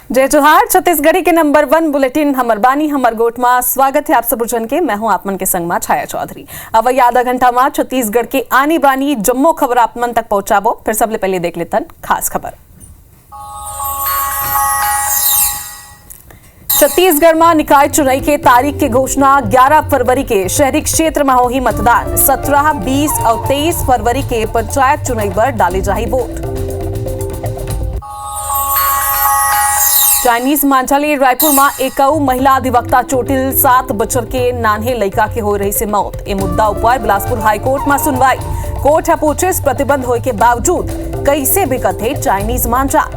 जय जोहार। छत्तीसगढ़ी के नंबर 1 बुलेटिन हमर बानी हमर गोट में स्वागत है आप सब जन के। मैं हूं आपमन के संग में छाया चौधरी। अब आधा घंटा में छत्तीसगढ़ के आनी बानी जम्मो खबर आपमन तक पहुंचाबो। फिर सबले पहले देख लेतन खास खबर। छत्तीसगढ़ में निकाय चुनाव के तारीख की घोषणा 11 फरवरी के शहरी क्षेत्र में होगी मतदान। 17, 20 और 23 फरवरी के पंचायत चुनाव पर डाली जाही वोट। चाइनीज मांझाले रायपुर में एक महिला अधिवक्ता चोटिल 7 बछर के नान्हे लड़का के हो रही से मौत। ये मुद्दा ऊपर बिलासपुर हाईकोर्ट में सुनवाई। कोर्ट है पूछे प्रतिबंध होने के बावजूद कैसे बिकत है चाइनीज मांझा।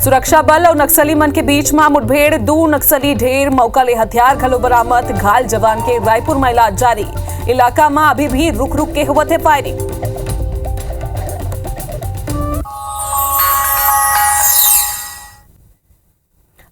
सुरक्षा बल और नक्सली मन के बीच में मुठभेड़। 2 नक्सली ढेर मौका ले हथियार घलो बरामद। घायल जवान के रायपुर में इलाज जारी। इलाका में अभी भी रुक रुक के हुआ थे फायरिंग।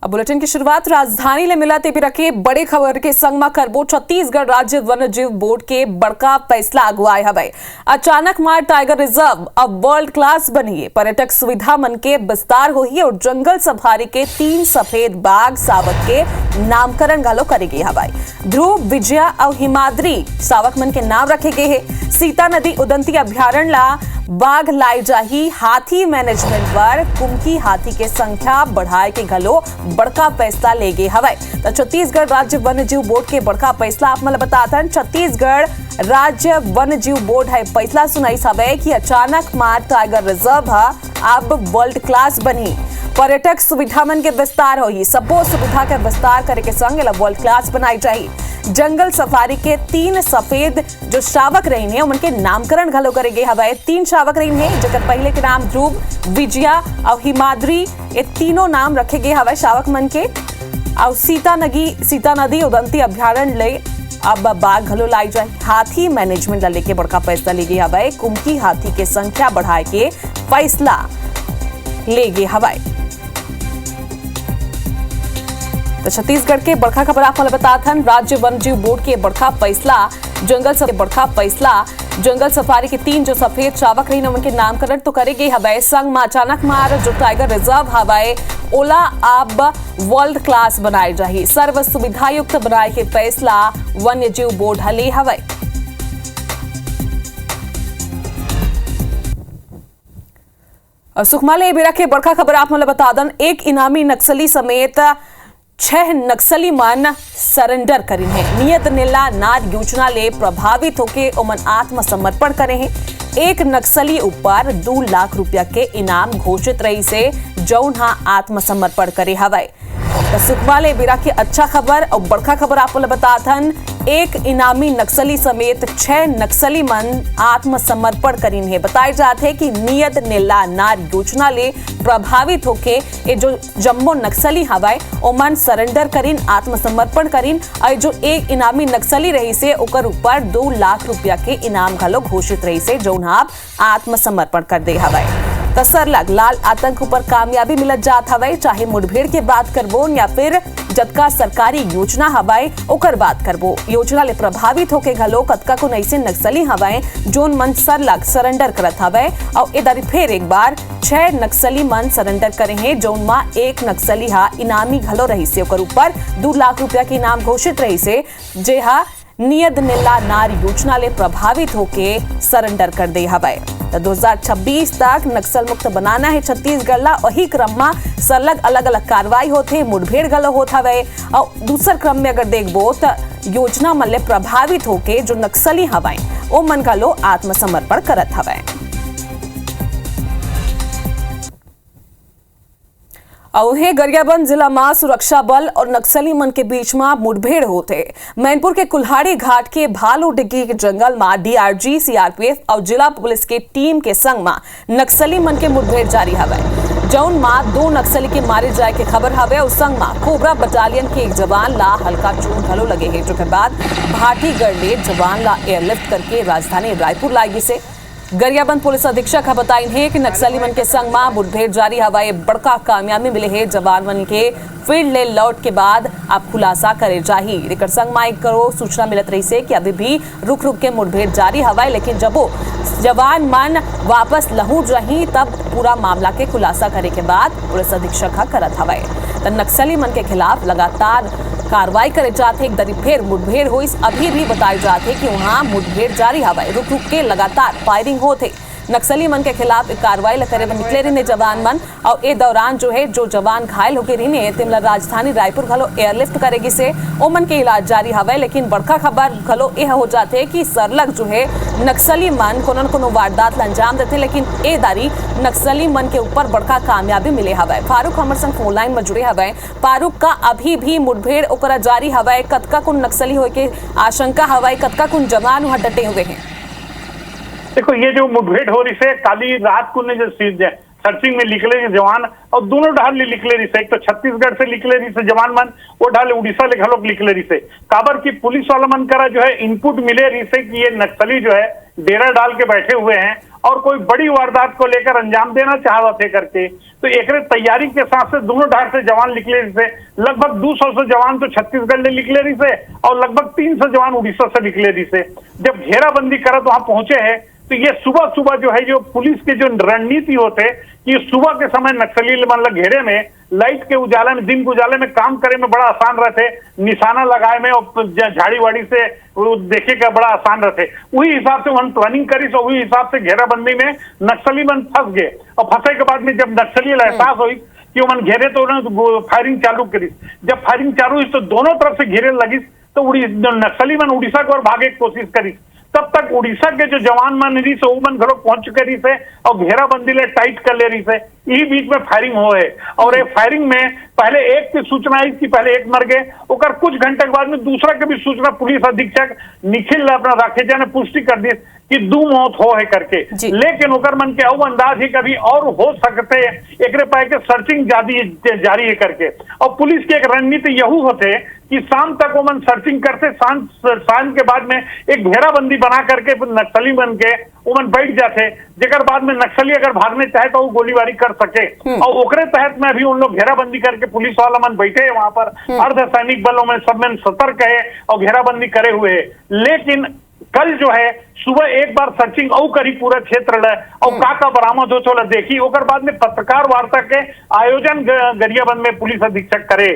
अब बुलेटिन की शुरुआत राजधानी ले मिला तेबी रखे बड़े खबर के संग में करबो। छत्तीसगढ़ राज्य वन्य जीव बोर्ड के बड़का फैसला अगुआए हवे। अचानक मार टाइगर रिजर्व अब वर्ल्ड क्लास बनी। पर्यटक सुविधा मन के विस्तार होही और जंगल सफारी के 3 सफेद बाघ सावक के नामकरण घलो करेगी हवे। ध्रुव, विजया और हिमाद्री सावक मन के नाम रखे गए हैं। सीता नदी उदंती अभ्यारण्य ला बाघ लाई जाही। हाथी मैनेजमेंट पर कुमकी हाथी के संख्या बढ़ाए के घलो बड़का फैसला ले गए हवे। तो छत्तीसगढ़ राज्य वन्य जीव बोर्ड के बड़का फैसला आप मन बताथन। छत्तीसगढ़ राज्य वन्य जीव बोर्ड है फैसला सुनाई हवे कि अचानक मार टाइगर रिजर्व अब वर्ल्ड क्लास बनी। पर्यटक सुविधा मन के विस्तार होगी। सबो सुविधा के विस्तार करे के संग वर्ल्ड क्लास बनाई जाही। जंगल सफारी के 3 सफेद जो शावक रही है उनके नामकरण घलो करे गए हवे। 3 शावक रही है जगत पहले के नाम ध्रुव, विजया और हिमाद्री। ये तीनों नाम रखे गए हवे शावक मन के। और सीता नदी उदंती अभ्यारण्य ले अब बाघ घलो लाई जाए। हाथी मैनेजमेंट लेके बड़का फैसला ले गए हवे। कुमकी हाथी के संख्या बढ़ाए के फैसला ले गए हवे। तो छत्तीसगढ़ के बड़का खबर आप बताथन। राज्य वन्य जीव बोर्ड के बड़का फैसला जंगल सफारी के 3 जो सफेद शावक रही उनके नामकरण तो करेगी हवे। संग में अचानक मार जो टाइगर रिजर्व हवे ओला अब वर्ल्ड क्लास बनाए जाही। सर्व सुविधा युक्त बनाए के फैसला वन्य जीव बोर्ड हले हवे। सुकमा ले बेरा के बड़का खबर आप बतादन। एक इनामी नक्सली समेत 6 नक्सली मन सरेंडर करी है। नियत नेला नाद योजना ले प्रभावित होके ओमन आत्मसमर्पण करे हैं। एक नक्सली ऊपर 2 लाख रुपया के इनाम घोषित रही से जौन आत्मसमर्पण करे हवे। सुकमा ले बिरा की अच्छा खबर और बड़का खबर आप बताथन। एक इनामी नक्सली समेत 6 नक्सली मन आत्मसमर्पण करीन है। बताए जाते हैं कि नियत नेला नार योजना ले प्रभावित होके ये जो जम्मो नक्सली हवाए ओमन सरेंडर करीन, आत्मसमर्पण करीन। और जो एक इनामी नक्सली रही से ओकर ऊपर 2 लाख रुपया के इनाम घलो घोषित रही से जौन आत्मसमर्पण कर दे हवाए। कसरलग लाल आतंक ऊपर कामयाबी मिलत जात हवाई। चाहे मुठभेड़ के बात करबो या फिर जतका सरकारी योजना हवाई ओकर बात करबो। योजना ले प्रभावित होके घलो कतका को नैसे नक्सली हवाए जोन मन सरलग सरेंडर करत हवाए। और इधर फिर एक बार 6 नक्सली मन सरेंडर करे हैं जोन मा एक नक्सली इनामी घलो रही से ओकर ऊपर 2 लाख रुपया के इनाम घोषित रही से जे नियत नेला नार योजना ले प्रभावित होके सरेंडर कर दे हवाए। 2026 तक नक्सल मुक्त बनाना है छत्तीसगढ़ ला। वही क्रम में सरलग अलग अलग कार्रवाई होते मुठभेड़ गलो होत हवे। और दूसर क्रम में अगर देखबो तो योजना मन ले प्रभावित होके जो नक्सली हवाए ओ मन गलो आत्मसमर्पण करत हवे। औहे गरियाबंद जिला में सुरक्षा बल और नक्सली मन के बीच में मुठभेड़ होते। मैनपुर के कुल्हाड़ी घाट के भालू डिग्गी के जंगल में डीआरजी, सीआरपीएफ और जिला पुलिस के टीम के संग में नक्सली मन के मुठभेड़ जारी हवे। जौन में 2 नक्सली के मारे जाए के खबर हवे और संग में कोबरा बटालियन के एक जवान ला हल्का चोट घलो लगे है। जो के बाद भाटीगढ़ ले जवान ला एयरलिफ्ट करके राजधानी रायपुर लाई से गरियाबंद पुलिस अधीक्षक बताई है कि नक्सली मन के संग में मुठभेड़ जारी हवाए बड़का कामयाबी मिले है। जवान मन के फील्ड ले लौट के बाद आप खुलासा करे जाही। एकर संग में एक करो सूचना मिलत रही से कि अभी भी रुक रुक के मुठभेड़ जारी हवाए, लेकिन जब वो जवान मन वापस लहू रही तब पूरा मामला के खुलासा करे के बाद पुलिस अधीक्षक करत हवाए। तो नक्सली मन के खिलाफ लगातार कार्रवाई करे जाते। एक दरी फिर मुठभेड़ हुई, अभी भी बताई जाते कि वहां मुठभेड़ जारी हवाए, रुक रुक के लगातार फायरिंग होते। नक्सली मन के खिलाफ कार्रवाई करे निकले रही जवान मन और ए दौरान जो है जो जवान घायल होके रही तिमला राजधानी रायपुर घलो एयरलिफ्ट करेगी से ओमन के इलाज जारी हवाए। लेकिन बड़का खबर घलो यह हो जाते कि सरलग जो है नक्सली मन कोनो न कोनो वारदात ला अंजाम देते, लेकिन ए दारी नक्सली मन के ऊपर बड़का कामयाबी मिले हवाए। फारूक हमर संग फोन लाइन में जुड़े हवाए। फारूक का अभी भी मुठभेड़ ओकरा जारी हवाए, कतका कुन नक्सली होए के आशंका हवाए, कतका कुन जवान वहां डटे हुए हैं? देखो, ये जो मुठभेड़ हो रही है काली रात को ने जो सर्चिंग में निकले जवान और दोनों ढाल निकले रही से, एक तो छत्तीसगढ़ से निकले रही से जवान मन, वो ढाल उड़ीसा ले घलोक निकले रही से। काबर की पुलिस वाला मन करा जो है इनपुट मिले रही से कि ये नक्सली जो है डेरा डाल के बैठे हुए हैं और कोई बड़ी वारदात को लेकर अंजाम देना चाह थे करके। तो एक तैयारी के साथ से दोनों ढाल से जवान निकले रही से। लगभग 200 से जवान तो छत्तीसगढ़ ले निकले रही से और लगभग 300 जवान उड़ीसा से निकले रही से। जब घेराबंदी करत वहां पहुंचे हैं तो ये सुबह सुबह जो है जो पुलिस के जो रणनीति होते कि सुबह के समय नक्सली मतलब घेरे में लाइट के उजाले में, दिन के उजाले में काम करे में बड़ा आसान रहते, निशाना लगाए में और झाड़ी वाड़ी से देखे का बड़ा आसान रहते। वही हिसाब से हम प्लानिंग करी तो वही हिसाब से घेराबंदी में नक्सली मन फंस गए और फंसे के बाद में जब नक्सली एहसास हुई कि मन घेरे तो उन्होंने फायरिंग चालू करी। जब फायरिंग चालू हुई तो दोनों तरफ से घेरे लगी तो नक्सली मन उड़ीसा को और भागे की कोशिश करी। तब तक उड़ीसा के जो जवान मन रही से वो मन घरों पहुंच करी से और घेराबंदी ले टाइट कर ले रही से। यही बीच में फायरिंग हो है और ये फायरिंग में पहले एक की सूचना आई कि पहले एक मर गए, और कुछ घंटे के बाद में दूसरा की भी सूचना पुलिस अधीक्षक निखिल अपना राखेजा ने पुष्टि कर दी कि 2 मौत हो है करके। लेकिन ओकर मन के अब अंदाज ही कभी और हो सकते एक पाए के सर्चिंग जारी है करके। और पुलिस की एक रणनीति यहू होते कि शाम तक वो मन सर्चिंग करते, सांझ के बाद में एक घेराबंदी बना करके नक्सली बन के वो मन बैठ जाते, जेकर बाद में नक्सली अगर भागने चाहे तो वो गोलीबारी कर सके। और ओकरे तहत में अभी उन लोग घेराबंदी करके पुलिस वाला मन बैठे है वहां पर, अर्धसैनिक बलों में सब में सतर्क है और घेराबंदी करे हुए है। लेकिन कल जो है सुबह एक बार सर्चिंग औ करी पूरा क्षेत्र और का बरामद हो चला देखी, ओकर बाद में पत्रकार वार्ता के आयोजन गरियाबंद में पुलिस अधीक्षक करे।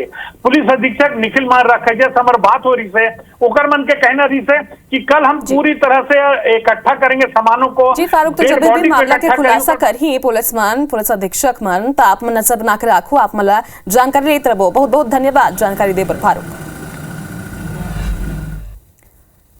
पुलिस अधीक्षक निखिल मार रखे जैसे हमारे बात हो रही से ओकर मन के कहना रही से कि कल हम पूरी तरह से इकट्ठा करेंगे सामानों को। जी फारूक, तो जब भी मामला के खुलासा करही पुलिस अधीक्षक मन तो आप नजर बना के रखो, आप मला जानकारी लेते रहो। बहुत बहुत धन्यवाद जानकारी दे पर फारूक।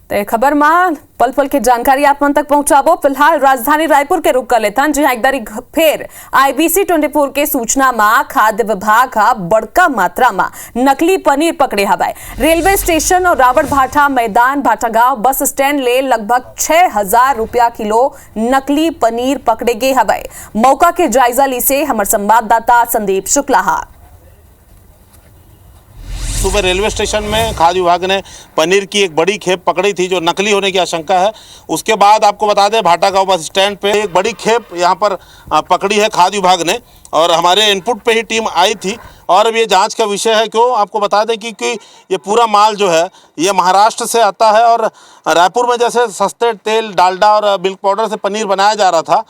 तो खबर में पल पल की जानकारी आप मन तक पहुंचाबो। फिलहाल राजधानी रायपुर के रुक कर लेथन जी एक दारी फिर IBC 24 के सूचना में खाद्य विभाग का बड़का मात्रा में नकली पनीर पकड़े हवाए। रेलवे स्टेशन और रावण भाटा मैदान भाटागांव बस स्टैंड ले लगभग 6,000 रुपया किलो नकली पनीर पकड़े गए हवाए। मौका के जायजा ली से हमारे संवाददाता संदीप शुक्ला। सुबह रेलवे स्टेशन में खाद्य विभाग ने पनीर की एक बड़ी खेप पकड़ी थी जो नकली होने की आशंका है। उसके बाद आपको बता दें भाटागांव बस स्टैंड पे एक बड़ी खेप यहाँ पर पकड़ी है खाद्य विभाग ने और हमारे इनपुट पे ही टीम आई थी और अब ये जांच का विषय है। क्यों आपको बता दें कि ये पूरा माल जो है ये महाराष्ट्र से आता है और रायपुर में जैसे सस्ते तेल डालडा और मिल्क पाउडर से पनीर बनाया जा रहा था,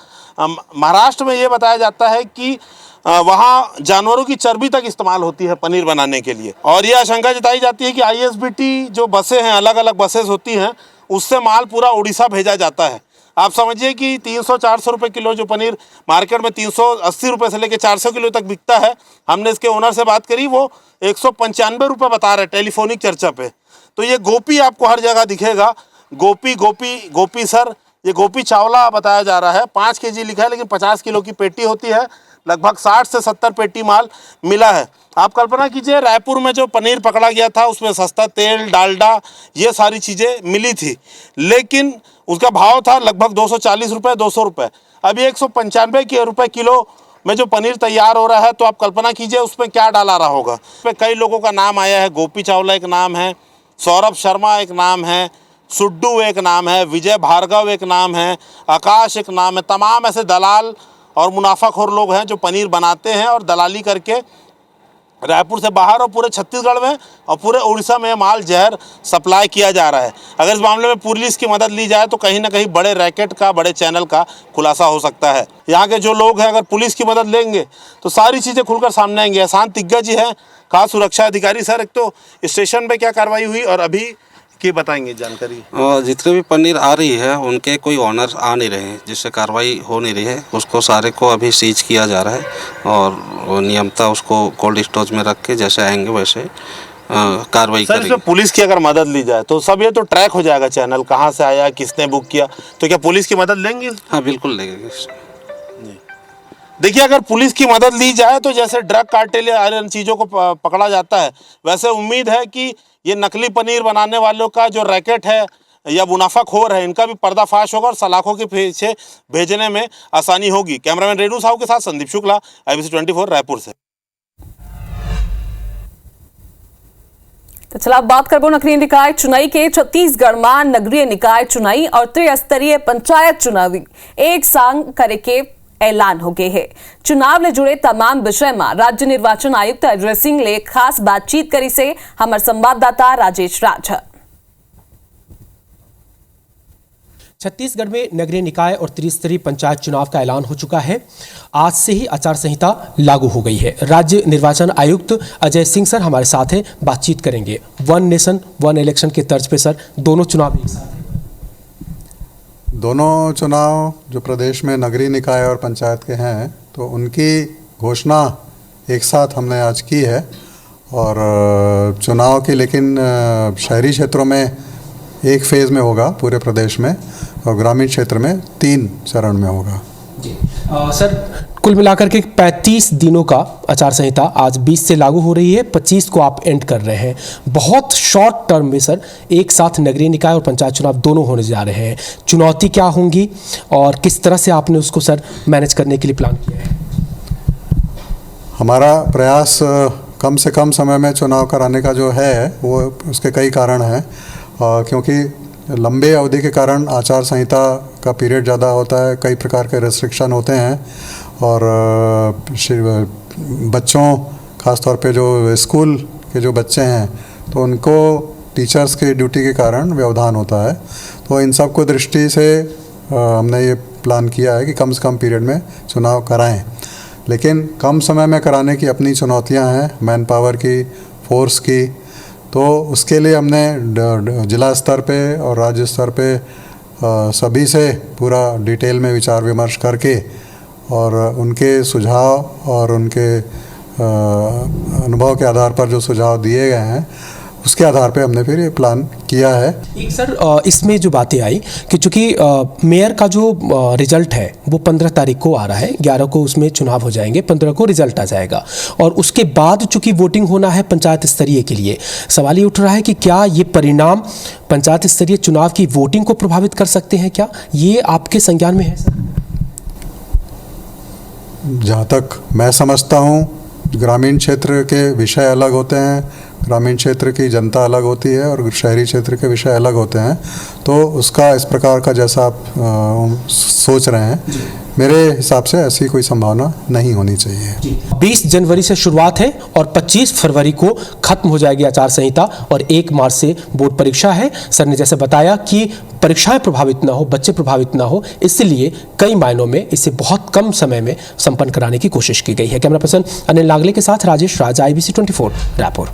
महाराष्ट्र में ये बताया जाता है कि वहाँ जानवरों की चर्बी तक इस्तेमाल होती है पनीर बनाने के लिए। और ये आशंका जताई जाती है कि ISBT जो बसें हैं, अलग अलग बसेस होती हैं, उससे माल पूरा उड़ीसा भेजा जाता है। आप समझिए कि 300-400 रुपये किलो जो पनीर मार्केट में 380 रुपये से लेकर 400 किलो तक बिकता है। हमने इसके ओनर से बात करी, वो 195 रुपये बता रहे टेलीफोनिक चर्चा पे। तो ये गोपी आपको हर जगह दिखेगा, गोपी सर, ये गोपी चावला बताया जा रहा है। 5 kg लिखा है लेकिन 50 किलो की पेटी होती है। लगभग 60 से 70 पेटी माल मिला है। आप कल्पना कीजिए रायपुर में जो पनीर पकड़ा गया था उसमें सस्ता तेल डालडा ये सारी चीज़ें मिली थी, लेकिन उसका भाव था लगभग 240 रुपये 200 रुपये। अभी 195 रुपये किलो में जो पनीर तैयार हो रहा है, तो आप कल्पना कीजिए उसमें क्या डाला रहा होगा। उसमें कई लोगों का नाम आया है, गोपी चावला एक नाम है, सौरभ शर्मा एक नाम है, सुड्डू एक नाम है, विजय भार्गव एक नाम है, आकाश एक नाम है। तमाम ऐसे दलाल और मुनाफाखोर लोग हैं जो पनीर बनाते हैं और दलाली करके रायपुर से बाहर और पूरे छत्तीसगढ़ में और पूरे उड़ीसा में माल जहर सप्लाई किया जा रहा है। अगर इस मामले में पुलिस की मदद ली जाए तो कहीं ना कहीं बड़े रैकेट का, बड़े चैनल का खुलासा हो सकता है। यहाँ के जो लोग हैं अगर पुलिस की मदद लेंगे तो सारी चीज़ें खुलकर सामने आएंगी। एहसान तिग्गा जी हैं, खास सुरक्षा अधिकारी। सर, एक तो स्टेशन पे क्या कार्रवाई हुई और अभी की बताएंगे जानकारी? जितने भी पनीर आ रही है उनके कोई ऑनर आ नहीं रहे हैं, जिससे कार्रवाई हो नहीं रही है। उसको सारे को अभी सीज किया जा रहा है और नियमता उसको कोल्ड स्टोरेज में रख के जैसे आएंगे वैसे कार्रवाई करेंगे। इसमें पुलिस की अगर मदद ली जाए तो सब ये तो ट्रैक हो जाएगा, चैनल कहाँ से आया, किसने बुक किया, तो क्या पुलिस की मदद लेंगे? हाँ, बिल्कुल लेंगे। देखिए, अगर पुलिस की मदद ली जाए तो जैसे ड्रग कार्टेल या अन्य चीज़ों को पकड़ा जाता है, वैसे उम्मीद है कि ये नकली पनीर बनाने वालों का जो रैकेट है या मुनाफाखोर है, इनका भी पर्दाफाश होगा और सलाखों के पीछे भेजने में आसानी होगी। कैमरामैन रेणु साहू के साथ संदीप शुक्ला, IBC 24 रायपुर से। तो चला बात करबो नगरीय निकाय चुनाई के। छत्तीसगढ़ में नगरीय निकाय चुनाई और त्रिस्तरीय पंचायत चुनावी एक संग करे के ऐलान हो गए है। चुनाव ले जुड़े तमाम विषय में राज्य निर्वाचन आयुक्त अजय सिंह ले खास बातचीत करी से हमारे संवाददाता राजेश राज। छत्तीसगढ़ में नगरीय निकाय और त्रिस्तरीय पंचायत चुनाव का ऐलान हो चुका है। आज से ही आचार संहिता लागू हो गई है। राज्य निर्वाचन आयुक्त अजय सिंह सर हमारे साथ हैं, बातचीत करेंगे। वन नेशन वन इलेक्शन के तर्ज पे सर दोनों चुनाव एक साथ हैं। दोनों चुनाव जो प्रदेश में नगरीय निकाय और पंचायत के हैं तो उनकी घोषणा एक साथ हमने आज की है और चुनाव की लेकिन शहरी क्षेत्रों में एक फेज़ में होगा पूरे प्रदेश में और ग्रामीण क्षेत्र में 3 चरण में होगा। जी सर, कुल मिलाकर के 35 दिनों का आचार संहिता आज 20 से लागू हो रही है, 25 को आप एंड कर रहे हैं। बहुत शॉर्ट टर्म में सर एक साथ नगरीय निकाय और पंचायत चुनाव दोनों होने जा रहे हैं। चुनौती क्या होंगी और किस तरह से आपने उसको सर मैनेज करने के लिए प्लान किया है? हमारा प्रयास कम से कम समय में चुनाव कराने का जो है वो उसके कई कारण हैं, क्योंकि लंबे अवधि के कारण आचार संहिता का पीरियड ज़्यादा होता है, कई प्रकार के रेस्ट्रिक्शन होते हैं और बच्चों ख़ासतौर पे जो स्कूल के जो बच्चे हैं तो उनको टीचर्स की ड्यूटी के कारण व्यवधान होता है। तो इन सब को दृष्टि से हमने ये प्लान किया है कि कम से कम पीरियड में चुनाव कराएं, लेकिन कम समय में कराने की अपनी चुनौतियां हैं, मैन पावर की, फोर्स की। तो उसके लिए हमने जिला स्तर पे और राज्य स्तर पे सभी से पूरा डिटेल में विचार विमर्श करके और उनके सुझाव और उनके अनुभव के आधार पर जो सुझाव दिए गए हैं उसके आधार पे हमने फिर ये प्लान किया है। एक सर इसमें जो बातें आई कि चूंकि मेयर का जो रिजल्ट है वो 15 तारीख को आ रहा है, 11 को उसमें चुनाव हो जाएंगे, 15 को रिजल्ट आ जाएगा और उसके बाद चूंकि वोटिंग होना है पंचायत स्तरीय के लिए, सवाल ये उठ रहा है कि क्या ये परिणाम पंचायत स्तरीय चुनाव की वोटिंग को प्रभावित कर सकते हैं? क्या ये आपके संज्ञान में है सर? जहाँ तक मैं समझता हूँ ग्रामीण क्षेत्र के विषय अलग होते हैं, ग्रामीण क्षेत्र की जनता अलग होती है और शहरी क्षेत्र के विषय अलग होते हैं। तो उसका इस प्रकार का जैसा आप सोच रहे हैं, मेरे हिसाब से ऐसी कोई संभावना नहीं होनी चाहिए। 20 जनवरी से शुरुआत है और 25 फरवरी को खत्म हो जाएगी आचार संहिता और 1 मार्च से बोर्ड परीक्षा है। सर ने जैसे बताया कि परीक्षाएं प्रभावित ना हो, बच्चे प्रभावित ना हो, इसलिए कई मायनों में इसे बहुत कम समय में संपन्न कराने की कोशिश की गई है। कैमरा पर्सन अनिल नागले के साथ राजेश राज, IBC 24 रायपुर।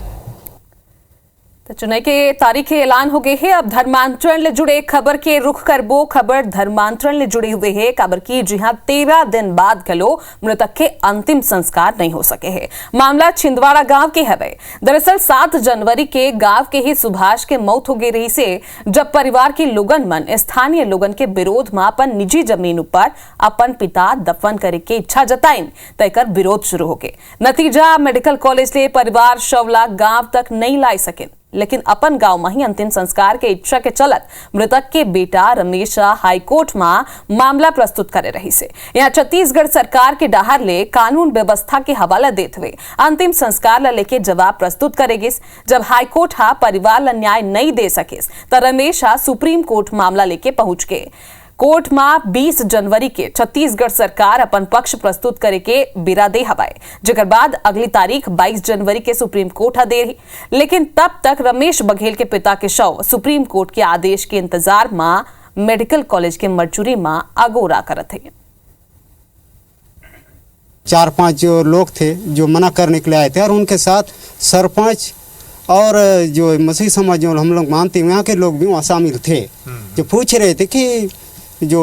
चुनाव के तारीख ऐलान हो गए हैं। अब धर्मांतरण ले जुड़े खबर के रुख करबो। खबर धर्मांतरण ले जुड़े हुए है खबर की, जी हां 13 दिन बाद गलो मृतक के अंतिम संस्कार नहीं हो सके हैं। मामला छिंदवाड़ा गांव के हवे। दरअसल 7 जनवरी के गांव के ही सुभाष के मौत हो गई रही से जब परिवार के लोगन मन स्थानीय लोगन के विरोध में अपन निजी जमीन ऊपर अपन पिता दफन करे के इच्छा जताइन तयकर विरोध शुरू हो गए। नतीजा मेडिकल कॉलेज ले परिवार शवला गांव तक नहीं लाई सके। लेकिन अपन गांव में ही अंतिम संस्कार के इच्छा के चलत मृतक के बेटा रमेश हाईकोर्ट में मामला प्रस्तुत करे रही से। यहाँ छत्तीसगढ़ सरकार के डहार ले कानून व्यवस्था के हवाला देते हुए अंतिम संस्कार ला लेके जवाब प्रस्तुत करेगिस। जब हाईकोर्ट हा परिवार ला न्याय नहीं दे सकेस तो रमेश सुप्रीम कोर्ट मामला लेके पहुंच गए। कोर्ट में 20 जनवरी के छत्तीसगढ़ सरकार अपन पक्ष प्रस्तुत करे के बिरा दे हवाए, जेकर बाद अगली तारीख 22 जनवरी के सुप्रीम कोर्ट हा दे रही। लेकिन तब तक रमेश बघेल के पिता के शव सुप्रीम कोर्ट के आदेश के इंतजार में मेडिकल कॉलेज के मरचुरी में अगोरा करत है। 4-5 जो लोग थे जो मना करने के लिए आए थे और उनके साथ सरपंच और जो मसीह समाज जो हम लोग मानते हैं वहाँ के लोग भी वहाँ शामिल थे, जो पूछ रहे थे कि जो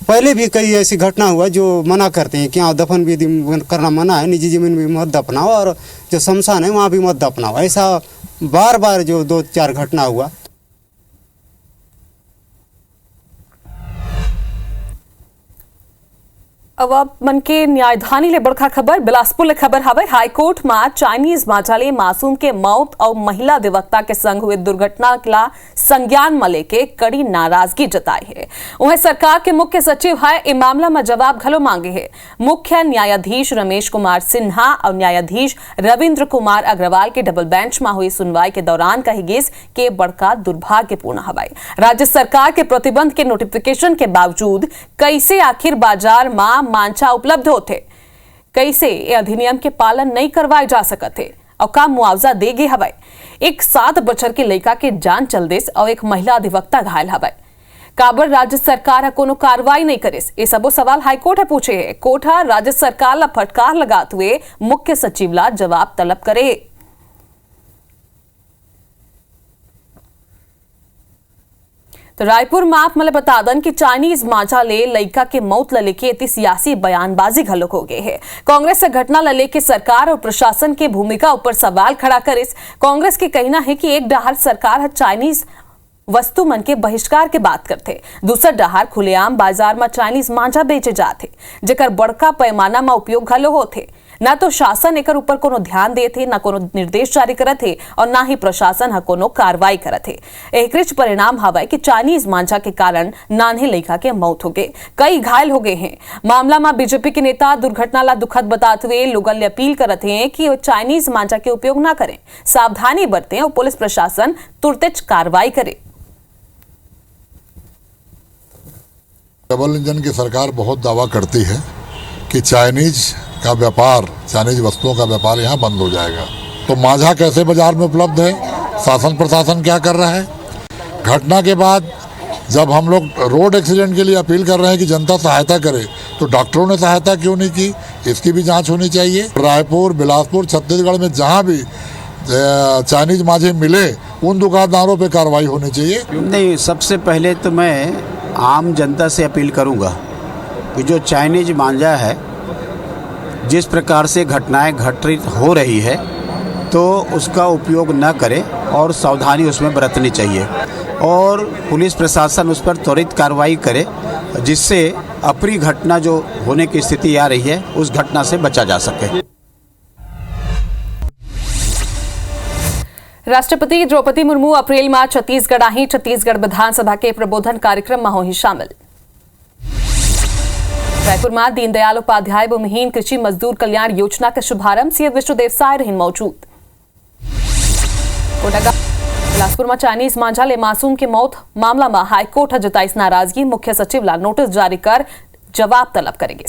पहले भी कई ऐसी घटना हुआ जो मना करते हैं कि यहाँ दफन विधि करना मना है, निजी जमीन भी मत दफनाओ और जो शमशान है वहाँ भी मत दफनाओ। ऐसा बार बार जो 2-4 घटना हुआ। अब मन के न्यायधानी ले बड़का खबर बिलासपुर ले खबर हवे। हाईकोर्ट में चाइनीज माजाले मासूम के मौत और महिला अधिवक्ता के संग हुए दुर्घटना का संज्ञान में लेके कड़ी नाराजगी जताई है। वहीं सरकार के मुख्य सचिव है इस मामला में जवाब घलो मांगे है। मुख्य न्यायाधीश रमेश कुमार सिन्हा और न्यायाधीश रविंद्र कुमार अग्रवाल के डबल बेंच में हुई सुनवाई के दौरान कही गेस के बड़का दुर्भाग्यपूर्ण हवाई राज्य सरकार के प्रतिबंध के नोटिफिकेशन के बावजूद कैसे आखिर बाजार में मांचा उपलब्ध होते, कैसे ये अधिनियम के पालन नहीं करवाए जा सकते और का मुआवजा देगे हवाई। एक 7 बछर के लड़का के जान चल देस और एक महिला अधिवक्ता घायल हवाई। काबर राज्य सरकार कोनो कार्रवाई नहीं करेस, ये सबो सवाल हाईकोर्ट है पूछे है। कोर्ट राज्य सरकार ला फटकार लगाते हुए मुख्य सचिव ला जवाब तलब करे। तो रायपुर में आप मतलब बता दन कि चाइनीज मांझा ले लड़का के मौत ला लेके इतनी सियासी बयानबाजी घलोक हो गए है। कांग्रेस से घटना ला लेके सरकार और प्रशासन की भूमिका ऊपर सवाल खड़ा करे। कांग्रेस के कहना है कि एक डहार सरकार चाइनीज वस्तु मन के बहिष्कार के बात करते, दूसर डहार खुलेआम बाजार में चाइनीज मांझा बेचे जाते, जेकर बड़का पैमाना में उपयोग घलो होते। ना तो शासन एकर ऊपर कोनो ध्यान देते, ना कोनो निर्देश जारी करत है और ना ही प्रशासन ह कोनो कार्रवाई करत है। एकरिच परिणाम हवा कि चाइनीज मांझा के कारण नान्हे लड़का के मौत हो गए, कई घायल हो गए हैं। मामला में बीजेपी के नेता दुर्घटना ला दुखद बताते हुए लोगों ने अपील करते हैं कि वो चाइनीज मांझा के उपयोग ना करें, सावधानी बरतें और पुलिस प्रशासन तुरंत कार्रवाई करे। डबल इंजन की सरकार बहुत दावा करती है कि चाइनीज का व्यापार, चाइनीज वस्तुओं का व्यापार यहाँ बंद हो जाएगा। तो मांझा कैसे बाजार में उपलब्ध है, शासन प्रशासन क्या कर रहा है? घटना के बाद जब हम लोग रोड एक्सीडेंट के लिए अपील कर रहे हैं कि जनता सहायता करे, तो डॉक्टरों ने सहायता क्यों नहीं की? इसकी भी जांच होनी चाहिए। रायपुर, बिलासपुर, छत्तीसगढ़ में जहाँ भी चाइनीज मांझे मिले उन दुकानदारों पे कार्रवाई होनी चाहिए। नहीं, सबसे पहले तो मैं आम जनता से अपील करूंगा कि जो चाइनीज मांझा है, जिस प्रकार से घटनाएं घटित हो रही है, तो उसका उपयोग न करें और सावधानी उसमें बरतनी चाहिए और पुलिस प्रशासन उस पर त्वरित कार्रवाई करे, जिससे अप्रिय घटना जो होने की स्थिति आ रही है उस घटना से बचा जा सके। राष्ट्रपति द्रौपदी मुर्मू अप्रैल में छत्तीसगढ़ आई। छत्तीसगढ़ विधानसभा के प्रबोधन कार्यक्रम में होही शामिल। रायपुर में दीनदयाल उपाध्याय भूमिहीन कृषि मजदूर कल्याण योजना का शुभारंभ सीएम विष्णुदेव साय रहीन मौजूद। बिलासपुर में चाइनीज मांझा ले मासूम की मौत मामला में हाईकोर्ट जताई नाराजगी, मुख्य सचिव ला नोटिस जारी कर जवाब तलब करेंगे।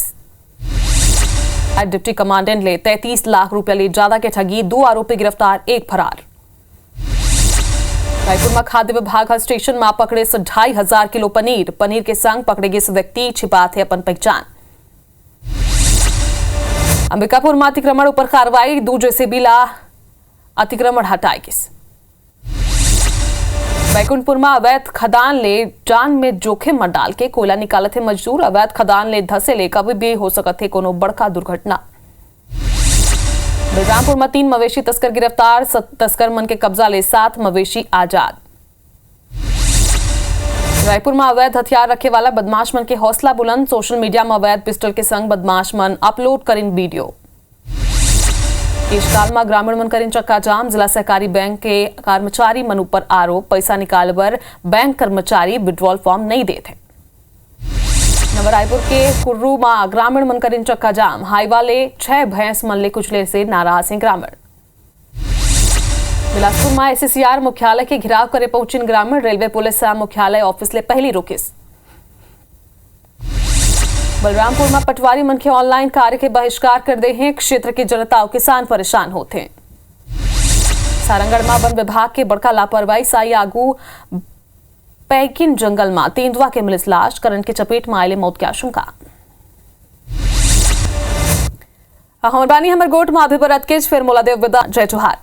डिप्टी कमांडेंट ले 33 लाख रुपया ले ज्यादा के ठगी, 2 आरोपी गिरफ्तार, 1 फरार। रायपुर में खाद्य विभाग स्टेशन में पकड़े 2,500 किलो पनीर, पनीर के संग पकड़े गए व्यक्ति छिपा थे अपन पहचान। अंबिकापुर में अतिक्रमण पर कार्रवाई, 2 जेसीबी ला अतिक्रमण हटाएगी। बैकुंठपुर में अवैध खदान ले जान में जोखिम में डाल के कोयला निकाले थे मजदूर, अवैध खदान ले धसे ले कभी भी हो सकते कोनो बड़का दुर्घटना। बलरामपुर में 3 मवेशी तस्कर गिरफ्तार, तस्कर मन के कब्जा ले 7 मवेशी आजाद। रायपुर में अवैध हथियार रखे वाला बदमाश मन के हौसला बुलंद, सोशल मीडिया में अवैध पिस्टल के संग बदमाश मन अपलोड करें वीडियो। केशकालमा ग्रामीण मन करीन चक्का जाम। जिला सहकारी बैंक के कर्मचारी मन ऊपर आरोप, पैसा निकालवर बैंक कर्मचारी विड्रॉल फॉर्म नहीं देते। नवा रायपुर के कुर्रू में ग्रामीण मन करीन चक्का जाम। हाईवाले 6 भैंस मन ले कुचले से नाराज हैं ग्रामीण। बिलासपुर में SCCR मुख्यालय के घिराव करे पहुंची ग्रामीण। रेलवे पुलिस मुख्यालय ऑफिस ले पहली रोकिस। बलरामपुर में पटवारी मन के ऑनलाइन कार्य के बहिष्कार कर दे हैं। क्षेत्र की जनता और किसान परेशान होते हैं। सारंगढ़ में वन विभाग के बड़का लापरवाही साई आगू पैकिन जंगल में तेंदुआ के मिलिस लाश। करंट के चपेट में आये मौत की आशंका। हमार बानी हमर गोट में अभी बरत के फिर मोला देव विदा। जय जोहार।